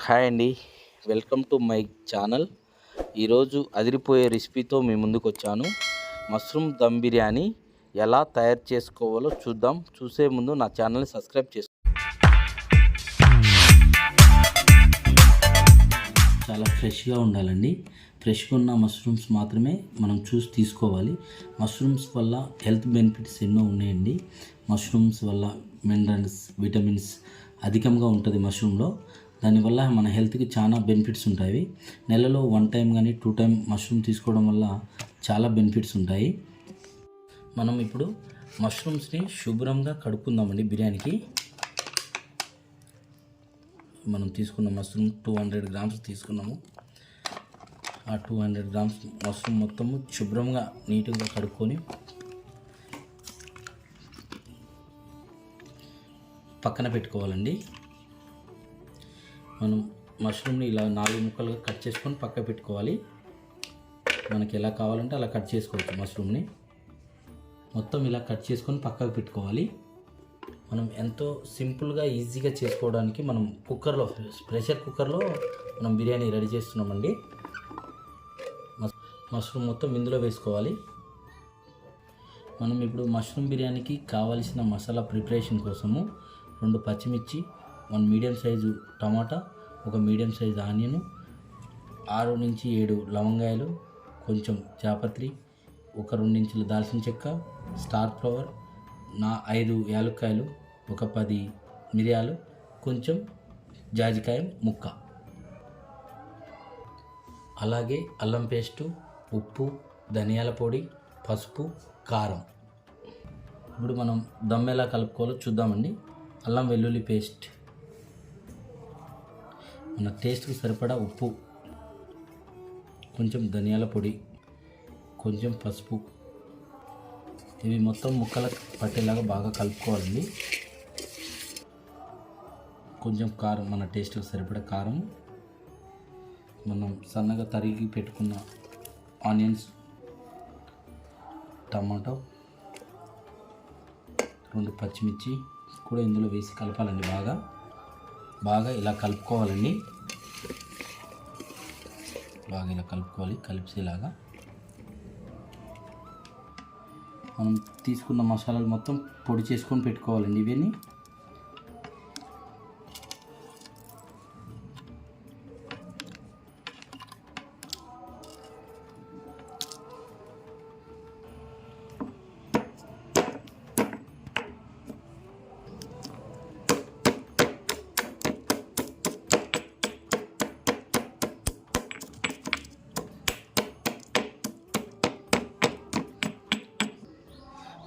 Hi అండి, welcome to my channel. ఈరోజు అదిరిపోయే రెసిపీతో మీ ముందుకు వచ్చాను. మష్రూమ్ దమ్ బిర్యానీ ఎలా తయారు చేసుకోవాలో చూద్దాం. చూసే ముందు నా ఛానల్ని సబ్స్క్రైబ్ చేసుకో. చాలా ఫ్రెష్గా ఉండాలండి. ఫ్రెష్గా ఉన్న మష్రూమ్స్ మాత్రమే మనం చూసి తీసుకోవాలి. మష్రూమ్స్ వల్ల హెల్త్ బెనిఫిట్స్ ఎన్నో ఉన్నాయండి. మష్రూమ్స్ వల్ల మినరల్స్, విటమిన్స్ అధికంగా ఉంటుంది మష్రూమ్లో. దానివల్ల మన హెల్త్కి చాలా బెనిఫిట్స్ ఉంటాయి. నెలలో 1 టైం కానీ 2 టైం మష్రూమ్ తీసుకోవడం వల్ల చాలా బెనిఫిట్స్ ఉంటాయి. మనం ఇప్పుడు మష్రూమ్స్ని శుభ్రంగా కడుక్కుందామండి. బిర్యానీకి మనం తీసుకున్న మష్రూమ్ 200 గ్రామ్స్ తీసుకున్నాము. ఆ 200 గ్రామ్స్ మష్రూమ్ మొత్తము శుభ్రంగా నీట్గా కడుక్కొని పక్కన పెట్టుకోవాలండి. మనం మష్రూమ్ని ఇలా 4 ముక్కలుగా కట్ చేసుకొని పక్క పెట్టుకోవాలి. మనకి ఎలా కావాలంటే అలా కట్ చేసుకోవచ్చు. మష్రూమ్ని మొత్తం ఇలా కట్ చేసుకొని పక్కకు పెట్టుకోవాలి. మనం ఎంతో సింపుల్గా ఈజీగా చేసుకోవడానికి మనం ప్రెషర్ కుక్కర్లో మనం బిర్యానీ రెడీ చేస్తున్నామండి. మష్రూమ్ మొత్తం ఇందులో వేసుకోవాలి. మనం ఇప్పుడు మష్రూమ్ బిర్యానీకి కావలసిన మసాలా ప్రిపరేషన్ కోసము 2 పచ్చిమిర్చి, 1 మీడియం సైజు టమాటా, 1 మీడియం సైజు ఆనియన్, 6 నుంచి 7 లవంగాయలు, కొంచెం జాపత్రి, 1 2 ఇంచుల దాల్చిన చెక్క, స్టార్ ఫ్లవర్, 5 యాలక్కాయలు, 10 మిరియాలు, కొంచెం జాజికాయ ముక్క, అలాగే అల్లం పేస్టు, ఉప్పు, ధనియాల పొడి, పసుపు, కారం. ఇప్పుడు మనం దమ్ ఎలా కలుపుకోవాలో చూద్దామండి. అల్లం వెల్లుల్లి పేస్ట్, మన టేస్ట్కి సరిపడా ఉప్పు, కొంచెం ధనియాల పొడి, కొంచెం పసుపు, ఇవి మొత్తం ముక్కలకు పట్టేలాగా బాగా కలుపుకోవాలండి. కొంచెం కారం, మన టేస్ట్కి సరిపడా కారం, మనం సన్నగా తరిగి పెట్టుకున్న ఆనియన్స్, టమాటో, 2 పచ్చిమిర్చి కూడా ఇందులో వేసి కలపాలండి. బాగా ఇలా కలుపుకోవాలండి. బాగా ఇలా కలుపుకోవాలి. కలిపేలాగా మనం తీసుకున్న మసాలాలు మొత్తం పొడి చేసుకొని పెట్టుకోవాలండి. ఇవన్నీ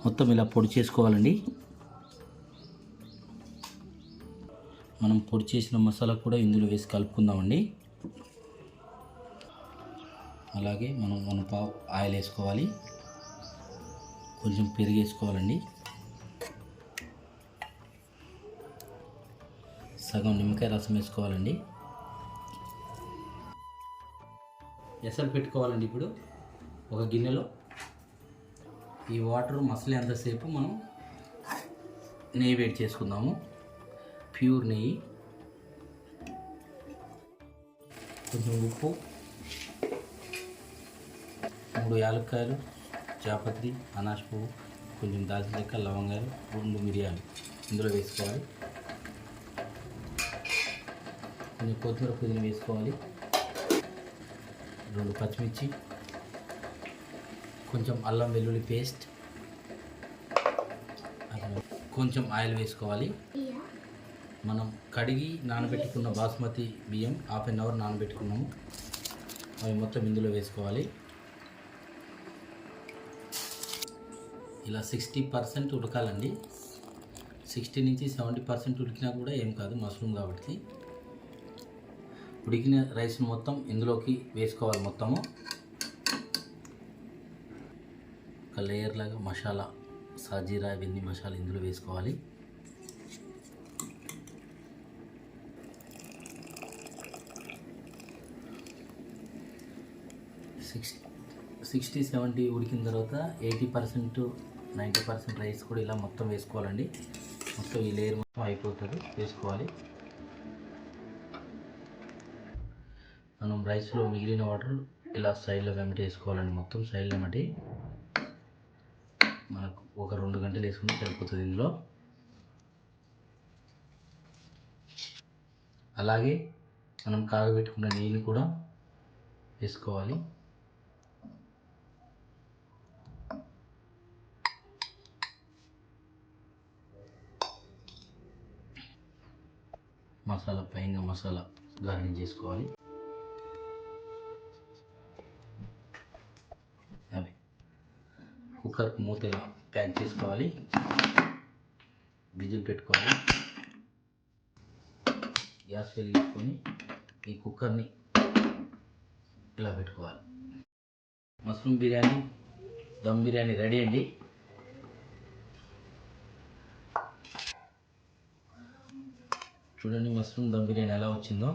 మొత్తం ఇలా పొడి చేసుకోవాలండి. మనం పొడి చేసిన మసాలా కూడా ఇందులో వేసి కలుపుకుందామండి. అలాగే మనం 1 పావు ఆయిల్ వేసుకోవాలి. కొంచెం పెరుగు వేసుకోవాలండి. సగం నిమ్మకాయ రసం వేసుకోవాలండి. ఎసరు పెట్టుకోవాలండి. ఇప్పుడు ఒక గిన్నెలో ఈ వాటర్ మసలేంతసేపు మనం నెయ్యి వేడి చేసుకుందాము. ప్యూర్ నెయ్యి, కొంచెం ఉప్పు, 3 యాలక్కాయలు, జాపత్రి, అనాస పువ్వు, కొంచెం దాల్చిన చెక్క, లవంగాలు, 2 మిరియాలు ఇందులో వేసుకోవాలి. కొంచెం కొత్తిమీర, పుదీనా వేసుకోవాలి. 2 పచ్చిమిర్చి, కొంచెం అల్లం వెల్లుల్లి పేస్ట్, కొంచెం ఆయిల్ వేసుకోవాలి. మనం కడిగి నానబెట్టుకున్న బాస్మతి బియ్యం 1/2 అవర్ నానబెట్టుకున్నాము. అవి మొత్తం ఇందులో వేసుకోవాలి. ఇలా 60% ఉడకాలండి. 60 నుంచి 70% ఉడికినా కూడా ఏం కాదు, మష్రూమ్ కాబట్టి. ఉడికిన రైస్ మొత్తం ఇందులోకి వేసుకోవాలి. మొత్తము ఒక లేయర్ లాగా మసాలా, సాజీరా, ఇవన్నీ మసాలా ఇందులో వేసుకోవాలి. సిక్స్టీ 70 ఉడికిన తర్వాత 80% 90% రైస్ కూడా ఇలా మొత్తం వేసుకోవాలండి. మొత్తం ఈ లేయర్ మొత్తం అయిపోతుంది, వేసుకోవాలి. మనం రైస్లో మిగిలిన వాటర్ ఇలా సైడ్లో వెంబడి వేసుకోవాలండి. మొత్తం సైడ్లో వెంబడి మనకు ఒక 2 గంటలు వేసుకుంటే సరిపోతుంది ఇందులో. అలాగే మనం కాగబెట్టుకున్న నీళ్ళు కూడా వేసుకోవాలి. మసాలా గార్నిష్ చేసుకోవాలి. అవి కుక్కర్ మూత ఇలా ప్యాక్ చేసుకోవాలి. విజిల్ పెట్టుకోవాలి. గ్యాస్ వెలిగించుకొని ఈ కుక్కర్ని ఇలా పెట్టుకోవాలి. మష్రూమ్ బిర్యానీ, దమ్ బిర్యానీ రెడీ అండి. చూడండి మష్రూమ్ దమ్ బిర్యానీ ఎలా వచ్చిందో.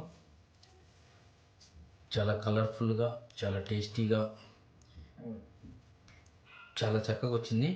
చాలా కలర్ఫుల్గా, చాలా టేస్టీగా, చాలా చక్కగా వచ్చింది.